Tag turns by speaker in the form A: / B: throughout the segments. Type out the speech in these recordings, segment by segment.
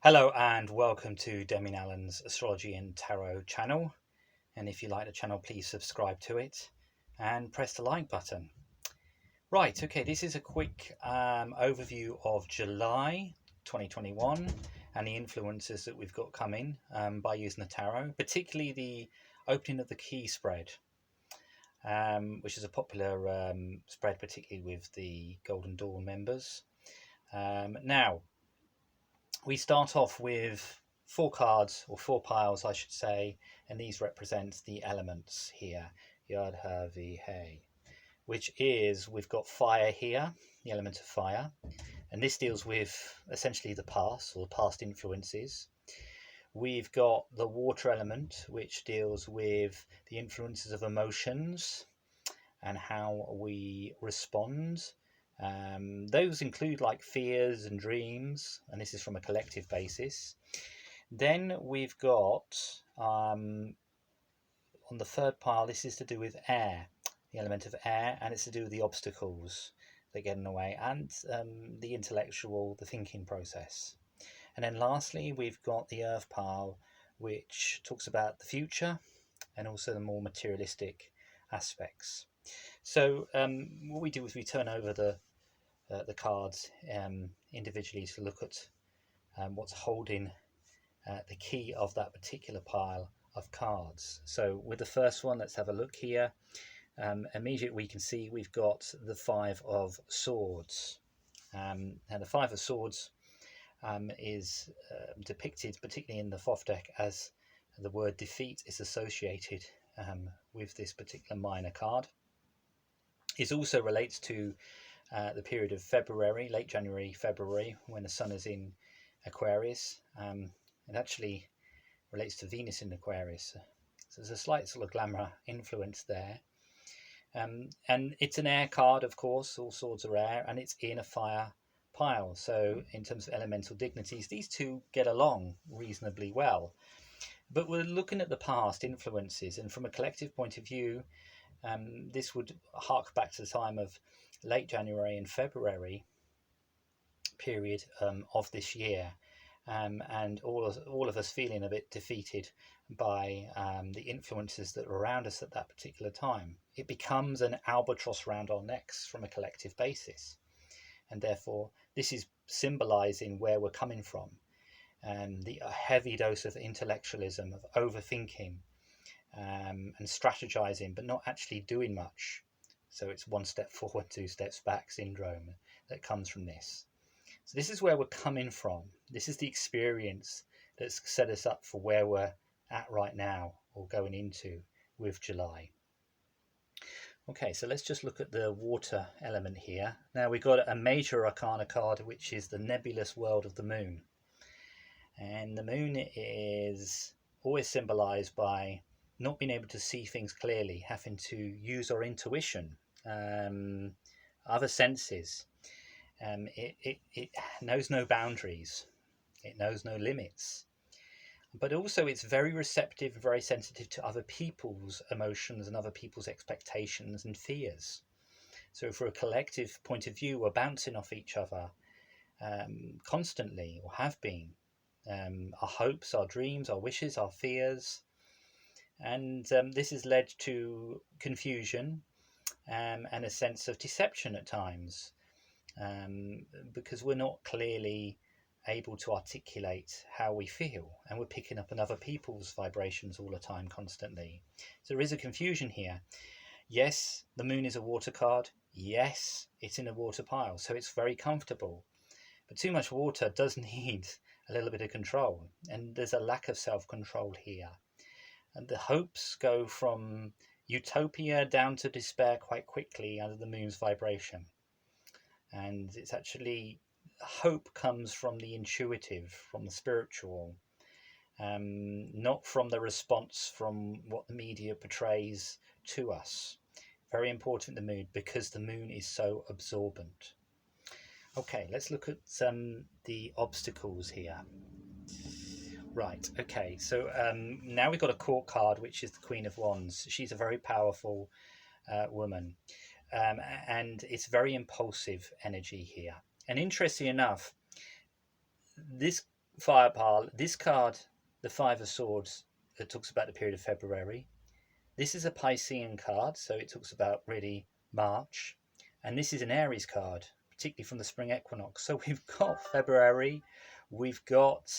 A: Hello and welcome to Demian Allen's Astrology and Tarot channel. And if you like the channel, please subscribe to it and press the like button. Right, okay, this is a quick overview of July 2021 and the influences that we've got coming by using the tarot, particularly the opening of the key spread, which is a popular spread, particularly with the Golden Dawn members. Now, we start off with four cards, or four piles, I should say, and these represent the elements here. Yod Ha Vi He, which is we've got fire here, the element of fire, and this deals with essentially the past or past influences. We've got the water element, which deals with the influences of emotions and how we respond. Those include like fears and dreams, and this is from a collective basis. Then we've got on the third pile, this is to do with air, the element of air, and it's to do with the obstacles that get in the way and the intellectual, the thinking process. And then lastly, we've got the earth pile, which talks about the future and also the more materialistic aspects. So what we do is we turn over the cards individually to look at what's holding the key of that particular pile of cards. So with the first one, let's have a look here. Immediately we can see we've got the Five of Swords. And the Five of Swords is depicted, particularly in the Thoth deck, as the word defeat is associated with this particular minor card. It also relates to the period of February, late January, February, when the sun is in Aquarius. It actually relates to Venus in Aquarius. So there's a slight sort of glamour influence there. And it's an air card, of course, all swords are air, and it's in a fire pile. So in terms of elemental dignities, these two get along reasonably well. But we're looking at the past influences, and from a collective point of view, this would hark back to the time of late January and February period of this year, and all of us feeling a bit defeated by the influences that were around us at that particular time. It becomes an albatross around our necks from a collective basis, and therefore this is symbolizing where we're coming from, the heavy dose of intellectualism, of overthinking, and strategizing, but not actually doing much. So it's one step forward, two steps back syndrome that comes from this. So this is where we're coming from. This is the experience that's set us up for where we're at right now, or going into with July. Okay, so let's just look at the water element here. Now we've got a major arcana card, which is the nebulous world of the moon. And the moon is always symbolized by not being able to see things clearly, having to use our intuition, other senses. It knows no boundaries, it knows no limits, but also it's very receptive, very sensitive to other people's emotions and other people's expectations and fears. So for a collective point of view, we're bouncing off each other constantly, or have been. Our hopes, our dreams, our wishes, our fears, and this has led to confusion and a sense of deception at times, because we're not clearly able to articulate how we feel, and we're picking up on other people's vibrations all the time, constantly. So there is a confusion here. Yes, the moon is a water card. Yes, it's in a water pile, so it's very comfortable. But too much water does need a little bit of control, and there's a lack of self-control here. And the hopes go from utopia down to despair quite quickly under the moon's vibration. And it's actually, hope comes from the intuitive, from the spiritual, not from the response from what the media portrays to us. Very important, the moon, because the moon is so absorbent. Okay, let's look at the obstacles here. Right, okay, so now we've got a court card, which is the Queen of Wands. She's a very powerful woman, and it's very impulsive energy here. And interestingly enough, this Fire pile. This card, the Five of Swords, it talks about the period of February. This is a Piscean card, so it talks about really March. And this is an Aries card, particularly from the spring equinox. So we've got February, we've got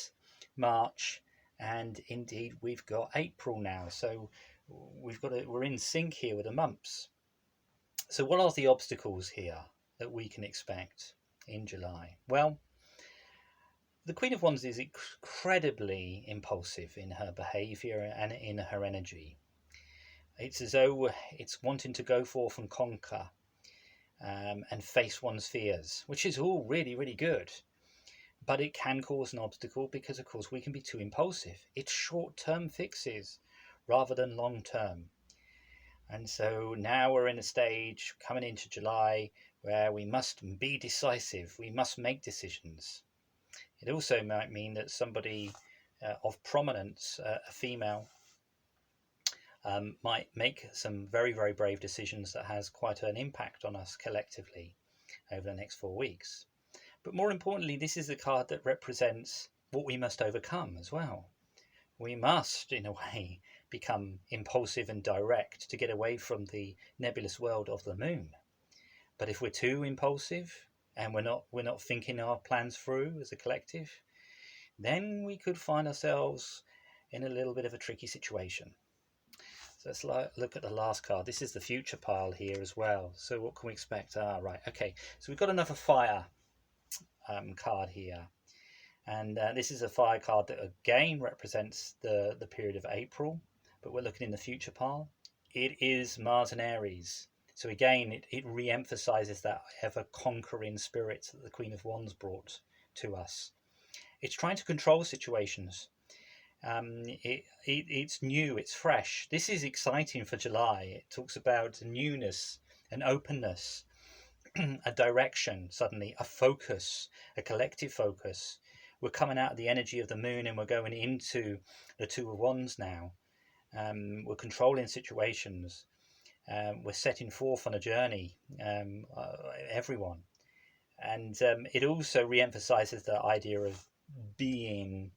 A: March, and indeed we've got April now. So we're in sync here with the months. So what are the obstacles here that we can expect in July? Well, the Queen of Wands is incredibly impulsive in her behavior and in her energy. It's as though it's wanting to go forth and conquer, and face one's fears, which is all really, really good. But it can cause an obstacle because, of course, we can be too impulsive. It's short-term fixes rather than long-term. And so now we're in a stage coming into July where we must be decisive. We must make decisions. It also might mean that somebody of prominence, a female, might make some very, very brave decisions that has quite an impact on us collectively over the next 4 weeks. But more importantly, this is a card that represents what we must overcome as well. We must, in a way, become impulsive and direct to get away from the nebulous world of the moon. But if we're too impulsive and we're not thinking our plans through as a collective, then we could find ourselves in a little bit of a tricky situation. So let's look at the last card. This is the future pile here as well. So what can we expect? Right, okay. So we've got another fire card here. And this is a fire card that again represents the period of April, but we're looking in the future pile. It is Mars and Aries. So again, it re-emphasizes that ever-conquering spirit that the Queen of Wands brought to us. It's trying to control situations. It's new, it's fresh. This is exciting for July. It talks about newness and openness, a direction, suddenly a focus, a collective focus. We're coming out of the energy of the moon and we're going into the Two of Wands now. We're controlling situations. We're setting forth on a journey, everyone. And it also re-emphasizes the idea of being,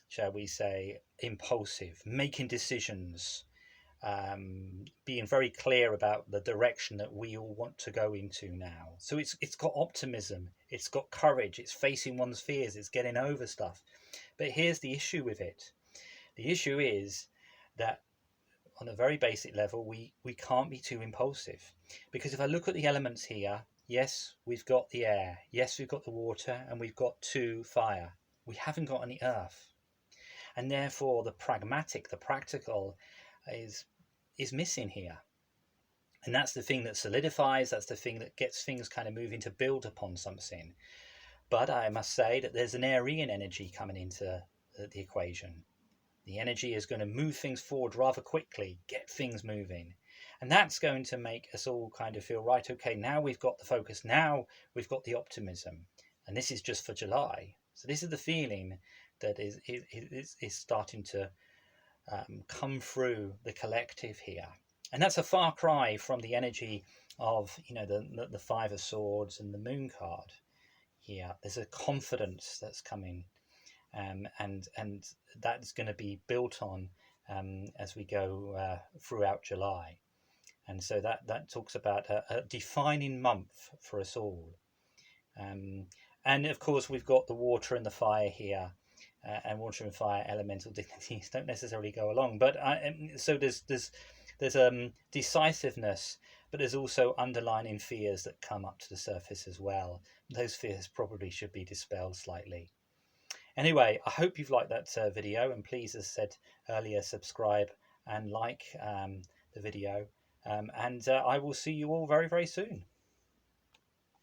A: shall we say, impulsive, making decisions, being very clear about the direction that we all want to go into now. So it's got optimism, it's got courage, it's facing one's fears, it's getting over stuff. But here's the issue with it. The issue is that on a very basic level, we can't be too impulsive. Because if I look at the elements here, yes, we've got the air, yes, we've got the water, and we've got 2 fire. We haven't got any earth. And therefore the pragmatic, the practical is missing here. And that's the thing that solidifies, that's the thing that gets things kind of moving to build upon something. But I must say that there's an Aryan energy coming into the equation. The energy is going to move things forward rather quickly, get things moving. And that's going to make us all kind of feel, right, okay, now we've got the focus, now we've got the optimism. And this is just for July. So this is the feeling that is starting to come through the collective here. And that's a far cry from the energy of, the Five of Swords and the Moon card here. There's a confidence that's coming, and that's going to be built on as we go throughout July. And so that talks about a defining month for us all. And of course, we've got the water and the fire here. And water and fire elemental dignities don't necessarily go along, but so there's decisiveness, but there's also underlying fears that come up to the surface as well. Those fears probably should be dispelled slightly. Anyway, I hope you've liked that video, and please, as I said earlier, subscribe and like the video, and I will see you all very, very soon.